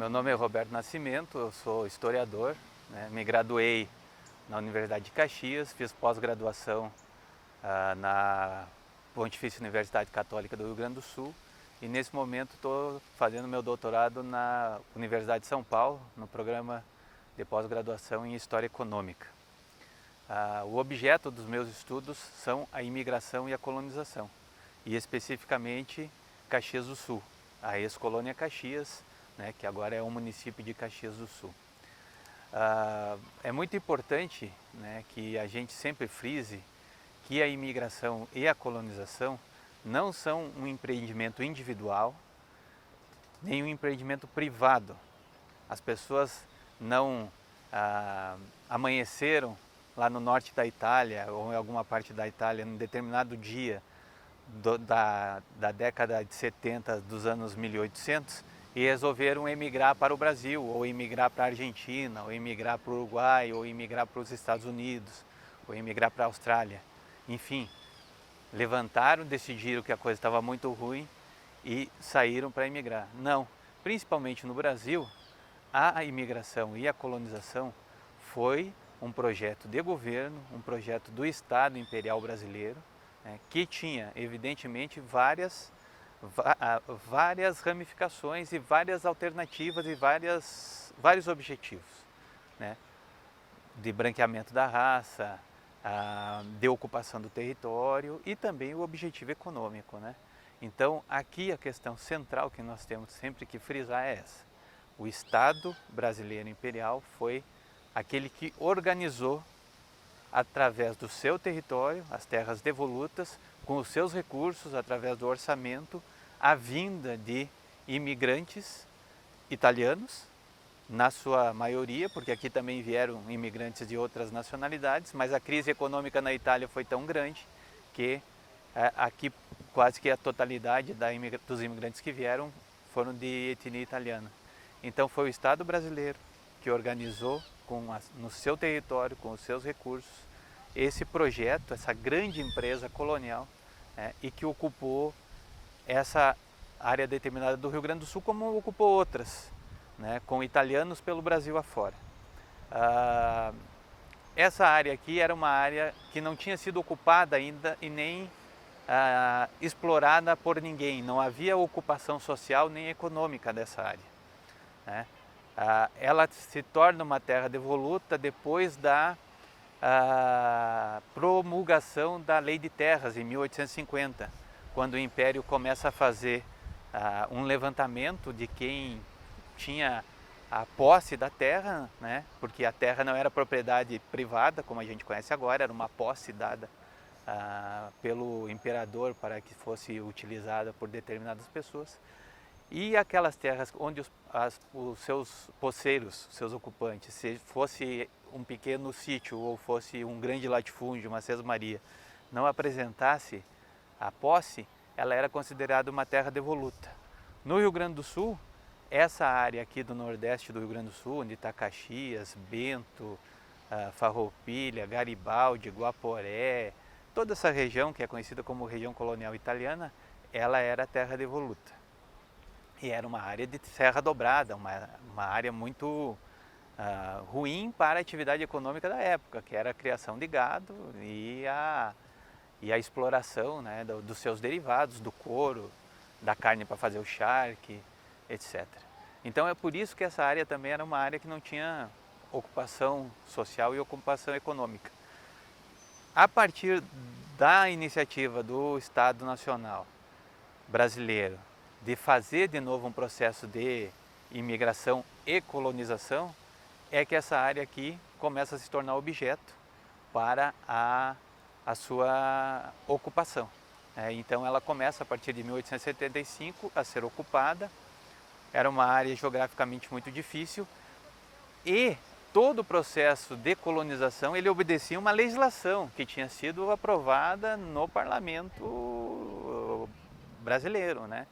Meu nome é Roberto Nascimento, eu sou historiador, né? Me graduei na Universidade de Caxias, fiz pós-graduação na Pontifícia Universidade Católica do Rio Grande do Sul e nesse momento estou fazendo meu doutorado na Universidade de São Paulo, no programa de pós-graduação em História Econômica. O objeto dos meus estudos são a imigração e a colonização, e especificamente Caxias do Sul, a ex-colônia Caxias, né, que agora é o município de Caxias do Sul. É muito importante, né, que a gente sempre frise que a imigração e a colonização não são um empreendimento individual, nem um empreendimento privado. As pessoas não amanheceram lá no norte da Itália ou em alguma parte da Itália num determinado dia da década de 70 dos anos 1800 e resolveram emigrar para o Brasil, ou emigrar para a Argentina, ou emigrar para o Uruguai, ou emigrar para os Estados Unidos, ou emigrar para a Austrália. Enfim, levantaram, decidiram que a coisa estava muito ruim e saíram para emigrar. Não, principalmente no Brasil, a imigração e a colonização foi um projeto de governo, um projeto do Estado Imperial Brasileiro, né, que tinha, evidentemente, várias ramificações e várias alternativas e vários objetivos, né? De branqueamento da raça, de ocupação do território e também o objetivo econômico, né? Então, aqui a questão central que nós temos sempre que frisar é essa. O Estado brasileiro imperial foi aquele que organizou, através do seu território, as terras devolutas, com os seus recursos, através do orçamento, a vinda de imigrantes italianos, na sua maioria, porque aqui também vieram imigrantes de outras nacionalidades, mas a crise econômica na Itália foi tão grande que aqui quase que a totalidade dos imigrantes que vieram foram de etnia italiana. Então foi o Estado brasileiro que organizou no seu território, com os seus recursos, esse projeto, essa grande empresa colonial, e que ocupou essa área determinada do Rio Grande do Sul, como ocupou outras, né, com italianos pelo Brasil afora. Essa área aqui era uma área que não tinha sido ocupada ainda e nem explorada por ninguém, não havia ocupação social nem econômica dessa área, né? Ela se torna uma terra devoluta depois da promulgação da Lei de Terras em 1850, quando o Império começa a fazer um levantamento de quem tinha a posse da terra, né? Porque a terra não era propriedade privada, como a gente conhece agora, era uma posse dada pelo imperador para que fosse utilizada por determinadas pessoas. E aquelas terras onde os seus poceiros, seus ocupantes, se fosse um pequeno sítio ou fosse um grande latifúndio, uma sesmaria, não apresentasse a posse, ela era considerada uma terra devoluta. No Rio Grande do Sul, essa área aqui do nordeste do Rio Grande do Sul, onde está Caxias, Bento, Farroupilha, Garibaldi, Guaporé, toda essa região que é conhecida como região colonial italiana, ela era terra devoluta. E era uma área de serra dobrada, uma área muito ruim para a atividade econômica da época, que era a criação de gado e a exploração, né, dos seus derivados, do couro, da carne para fazer o charque, etc. Então é por isso que essa área também era uma área que não tinha ocupação social e ocupação econômica. A partir da iniciativa do Estado Nacional brasileiro de fazer de novo um processo de imigração e colonização, é que essa área aqui começa a se tornar objeto para a sua ocupação. Então ela começa a partir de 1875 a ser ocupada, era uma área geograficamente muito difícil e todo o processo de colonização ele obedecia a uma legislação que tinha sido aprovada no parlamento brasileiro, né?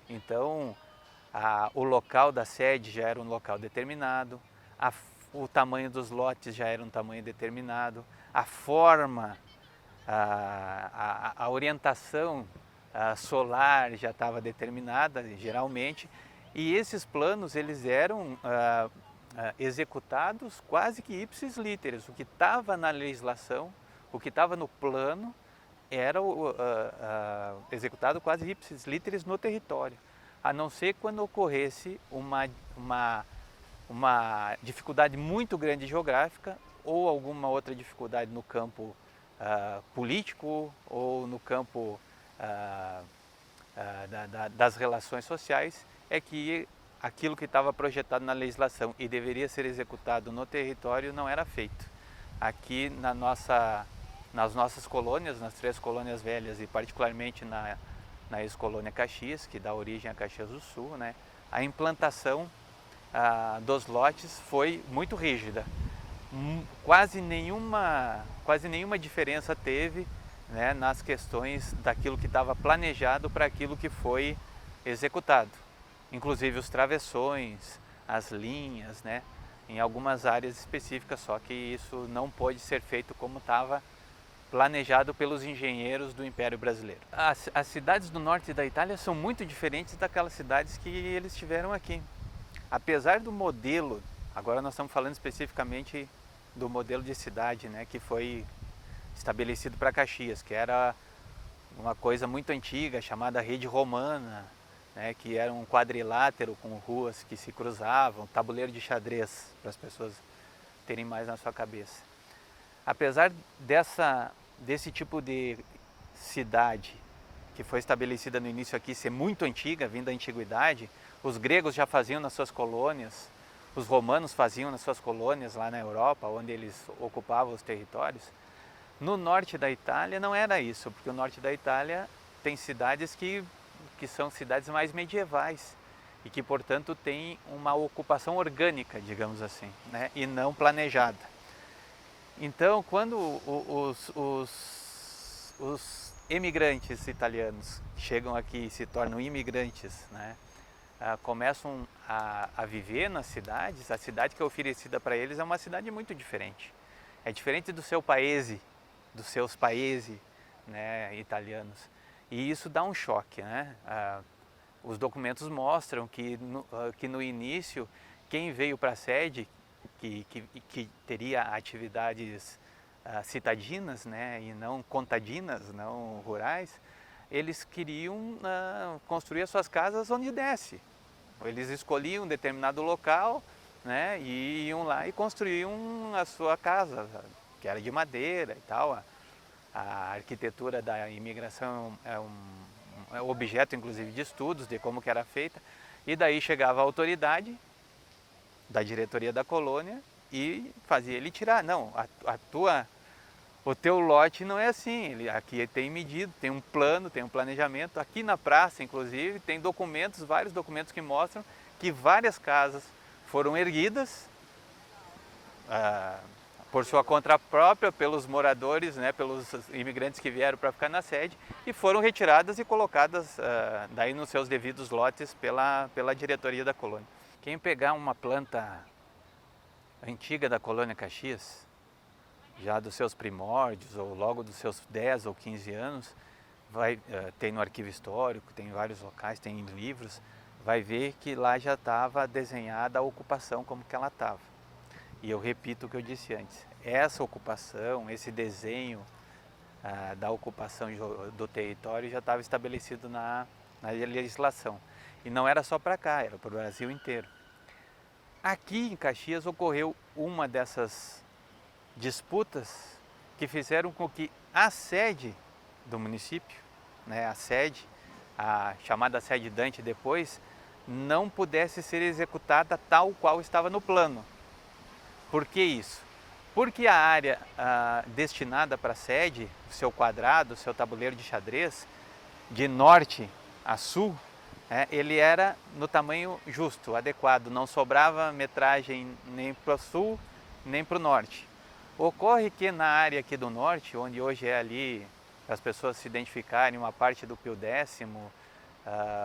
Então, o local da sede já era um local determinado, o tamanho dos lotes já era um tamanho determinado, a forma, a orientação solar já estava determinada, geralmente, E esses planos eles eram executados quase que ipsis literis. O que estava na legislação, o que estava no plano, era executado quase ipsis literis no território, a não ser quando ocorresse uma dificuldade muito grande geográfica ou alguma outra dificuldade no campo político ou no campo das relações sociais, é que aquilo que estava projetado na legislação e deveria ser executado no território não era feito. Aqui nas nossas colônias, nas 3 colônias velhas e particularmente na ex-colônia Caxias, que dá origem a Caxias do Sul, né, a implantação dos lotes foi muito rígida. Quase nenhuma diferença teve, né, nas questões daquilo que estava planejado para aquilo que foi executado. Inclusive os travessões, as linhas, né, em algumas áreas específicas, só que isso não pôde ser feito como estava planejado pelos engenheiros do Império Brasileiro. As cidades do norte da Itália são muito diferentes daquelas cidades que eles tiveram aqui. Apesar do modelo, agora nós estamos falando especificamente do modelo de cidade, né, que foi estabelecido para Caxias, que era uma coisa muito antiga, chamada rede romana, né, que era um quadrilátero com ruas que se cruzavam, tabuleiro de xadrez, para as pessoas terem mais na sua cabeça. Apesar desse tipo de cidade que foi estabelecida no início aqui ser muito antiga, vindo da antiguidade, os gregos já faziam nas suas colônias, os romanos faziam nas suas colônias lá na Europa, onde eles ocupavam os territórios. No norte da Itália não era isso, porque o norte da Itália tem cidades que são cidades mais medievais e que, portanto, têm uma ocupação orgânica, digamos assim, né, e não planejada. Então, quando os emigrantes italianos chegam aqui e se tornam imigrantes, né, começam a viver nas cidades, a cidade que é oferecida para eles é uma cidade muito diferente. É diferente do seu paese, dos seus paesi, né, italianos. E isso dá um choque, né? Os documentos mostram que no início, quem veio para a sede, que teria atividades citadinas, né, e não contadinas, não rurais, eles queriam construir as suas casas onde desse. Eles escolhiam um determinado local, né, e iam lá e construíam a sua casa, que era de madeira e tal. A arquitetura da imigração é um objeto, inclusive, de estudos de como que era feita. E daí chegava a autoridade da diretoria da colônia e fazia ele tirar. Não, o teu lote não é assim, aqui tem medido, tem um plano, tem um planejamento. Aqui na praça, inclusive, tem documentos, vários documentos que mostram que várias casas foram erguidas por sua conta própria, pelos moradores, né, pelos imigrantes que vieram para ficar na sede, e foram retiradas e colocadas daí nos seus devidos lotes pela diretoria da colônia. Quem pegar uma planta antiga da colônia Caxias, já dos seus primórdios, ou logo dos seus 10 ou 15 anos, tem no arquivo histórico, tem em vários locais, tem em livros, vai ver que lá já estava desenhada a ocupação como que ela estava. E eu repito o que eu disse antes, essa ocupação, esse desenho da ocupação do território já estava estabelecido na legislação. E não era só para cá, era para o Brasil inteiro. Aqui em Caxias ocorreu uma dessas disputas que fizeram com que a sede do município, né, a chamada sede Dante depois, não pudesse ser executada tal qual estava no plano. Por que isso? Porque a área destinada para a sede, o seu quadrado, o seu tabuleiro de xadrez, de norte a sul, ele era no tamanho justo, adequado, não sobrava metragem nem para o sul nem para o norte. Ocorre que na área aqui do norte, onde hoje é ali, para as pessoas se identificarem, uma parte do Pio X,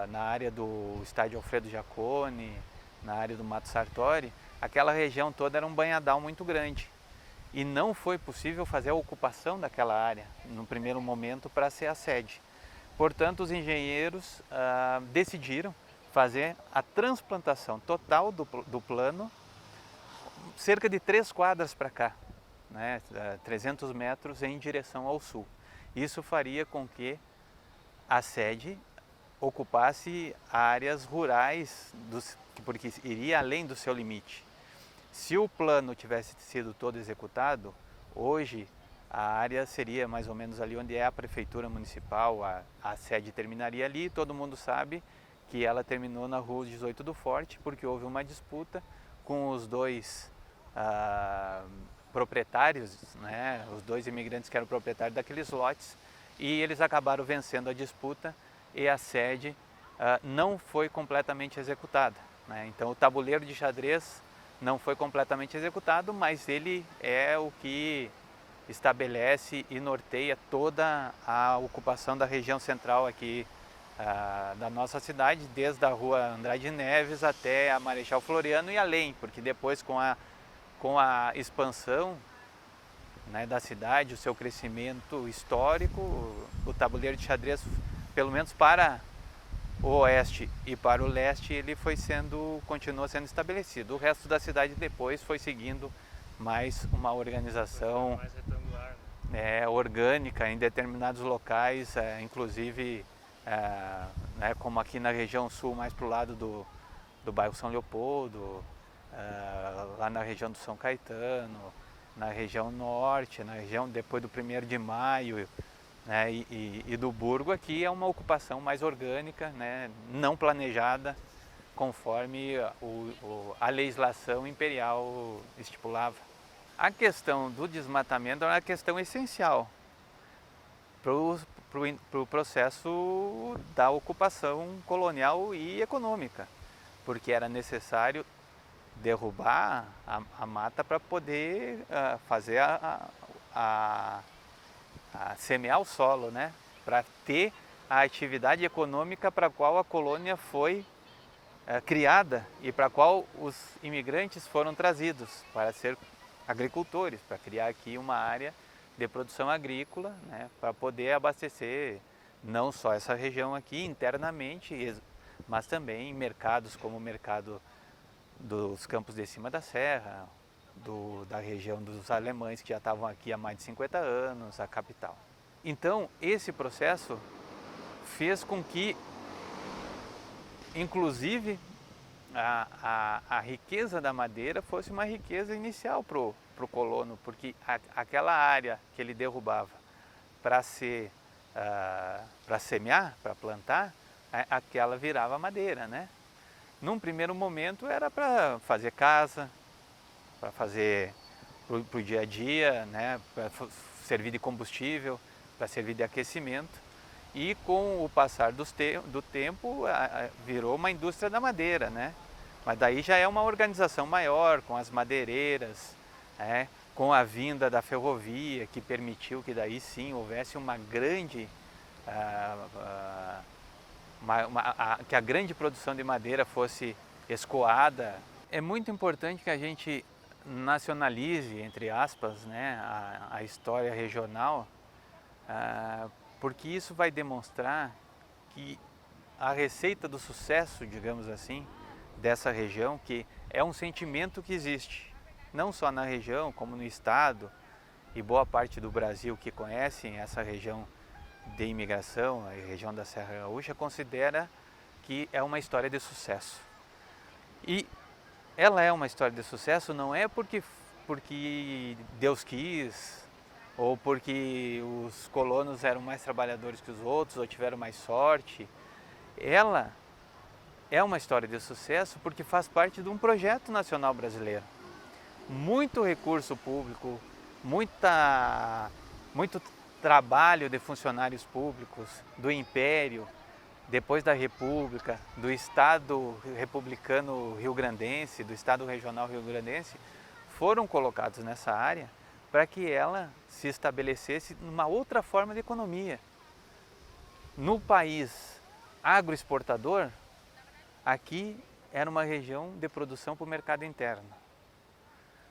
na área do estádio Alfredo Jaconi, na área do Mato Sartori, aquela região toda era um banhadal muito grande. E não foi possível fazer a ocupação daquela área, no primeiro momento, para ser a sede. Portanto, os engenheiros decidiram fazer a transplantação total do plano, cerca de 3 quadras para cá, né, 300 metros em direção ao sul. Isso faria com que a sede ocupasse áreas rurais, porque iria além do seu limite. Se o plano tivesse sido todo executado, hoje a área seria mais ou menos ali onde é a prefeitura municipal, a sede terminaria ali. Todo mundo sabe que ela terminou na rua 18 do Forte, porque houve uma disputa com os dois proprietários, né, os dois imigrantes que eram proprietários daqueles lotes, e eles acabaram vencendo a disputa e a sede não foi completamente executada, né? Então o tabuleiro de xadrez não foi completamente executado, mas ele é o que estabelece e norteia toda a ocupação da região central aqui da nossa cidade, desde a rua Andrade Neves até a Marechal Floriano e além, porque depois com a expansão, né, da cidade, o seu crescimento histórico, o tabuleiro de xadrez, pelo menos para o oeste e para o leste, ele continuou sendo estabelecido. O resto da cidade depois foi seguindo mais uma organização mais retangular, orgânica em determinados locais, inclusive né, como aqui na região sul, mais para o lado do bairro São Leopoldo, lá na região do São Caetano, na região norte, na região depois do 1º de Maio, né, e do Burgo. Aqui é uma ocupação mais orgânica, né, não planejada, conforme a legislação imperial estipulava. A questão do desmatamento é uma questão essencial para o processo da ocupação colonial e econômica, porque era necessário derrubar a mata para poder fazer semear o solo, né? Para ter a atividade econômica para a qual a colônia foi criada e para a qual os imigrantes foram trazidos, para ser agricultores, para criar aqui uma área de produção agrícola, né? Para poder abastecer não só essa região aqui internamente, mas também mercados como o mercado dos Campos de Cima da Serra, da região dos alemães que já estavam aqui há mais de 50 anos, a capital. Então, esse processo fez com que, inclusive, a riqueza da madeira fosse uma riqueza inicial para o colono, porque aquela área que ele derrubava para semear, para plantar, aquela virava madeira, né? Num primeiro momento era para fazer casa, para fazer para o dia a dia, né? Para servir de combustível, para servir de aquecimento. E com o passar do tempo virou uma indústria da madeira, né? Mas daí já é uma organização maior, com as madeireiras, né? Com a vinda da ferrovia, que permitiu que daí sim houvesse uma grande que a grande produção de madeira fosse escoada. É muito importante que a gente nacionalize, entre aspas, né, a história regional, porque isso vai demonstrar que a receita do sucesso, digamos assim, dessa região, que é um sentimento que existe, não só na região, como no estado e boa parte do Brasil que conhecem essa região de imigração, a região da Serra Gaúcha, considera que é uma história de sucesso. E ela é uma história de sucesso não é porque Deus quis, ou porque os colonos eram mais trabalhadores que os outros, ou tiveram mais sorte. Ela é uma história de sucesso porque faz parte de um projeto nacional brasileiro. Muito recurso público, muito trabalho de funcionários públicos, do Império, depois da República, do Estado republicano rio-grandense, do Estado regional rio-grandense, foram colocados nessa área para que ela se estabelecesse numa outra forma de economia. No país agroexportador, aqui era uma região de produção para o mercado interno.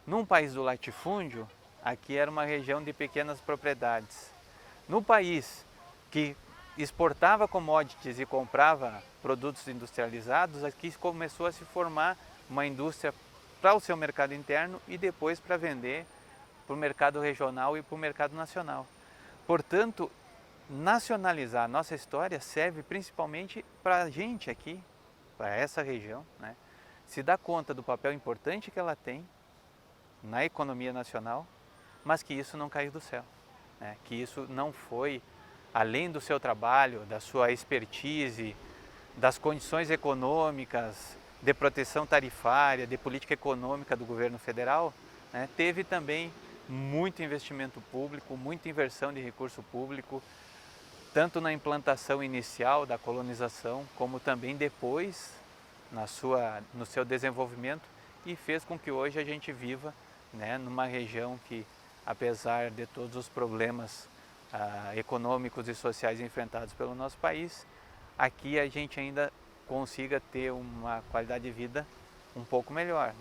Num país do latifúndio, aqui era uma região de pequenas propriedades. No país que exportava commodities e comprava produtos industrializados, aqui começou a se formar uma indústria para o seu mercado interno e depois para vender para o mercado regional e para o mercado nacional. Portanto, nacionalizar a nossa história serve principalmente para a gente aqui, para essa região, né? Se dar conta do papel importante que ela tem na economia nacional, mas que isso não caiu do céu, né? Que isso não foi além do seu trabalho, da sua expertise, das condições econômicas, de proteção tarifária, de política econômica do governo federal, né? Teve também muito investimento público, muita inversão de recurso público, tanto na implantação inicial da colonização, como também depois no seu desenvolvimento, e fez com que hoje a gente viva, né, numa região que, apesar de todos os problemas econômicos e sociais enfrentados pelo nosso país, aqui a gente ainda consiga ter uma qualidade de vida um pouco melhor.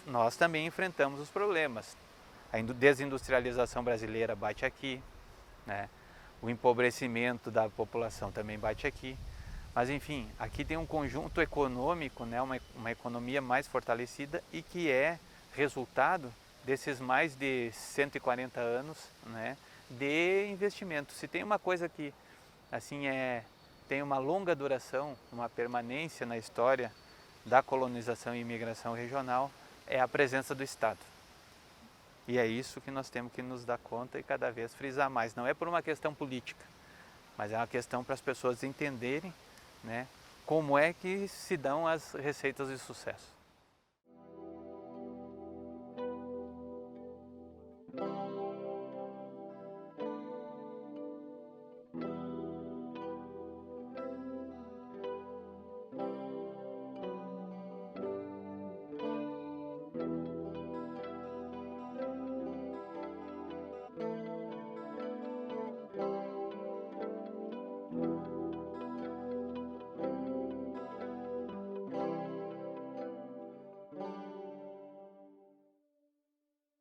Nós também enfrentamos os problemas. A desindustrialização brasileira bate aqui, né? O empobrecimento da população também bate aqui. Mas enfim, aqui tem um conjunto econômico, né? Uma economia mais fortalecida e que é resultado desses mais de 140 anos, né, de investimento. Se tem uma coisa que assim tem uma longa duração, uma permanência na história da colonização e imigração regional, é a presença do Estado. E é isso que nós temos que nos dar conta e cada vez frisar mais. Não é por uma questão política, mas é uma questão para as pessoas entenderem, né, como é que se dão as receitas de sucesso.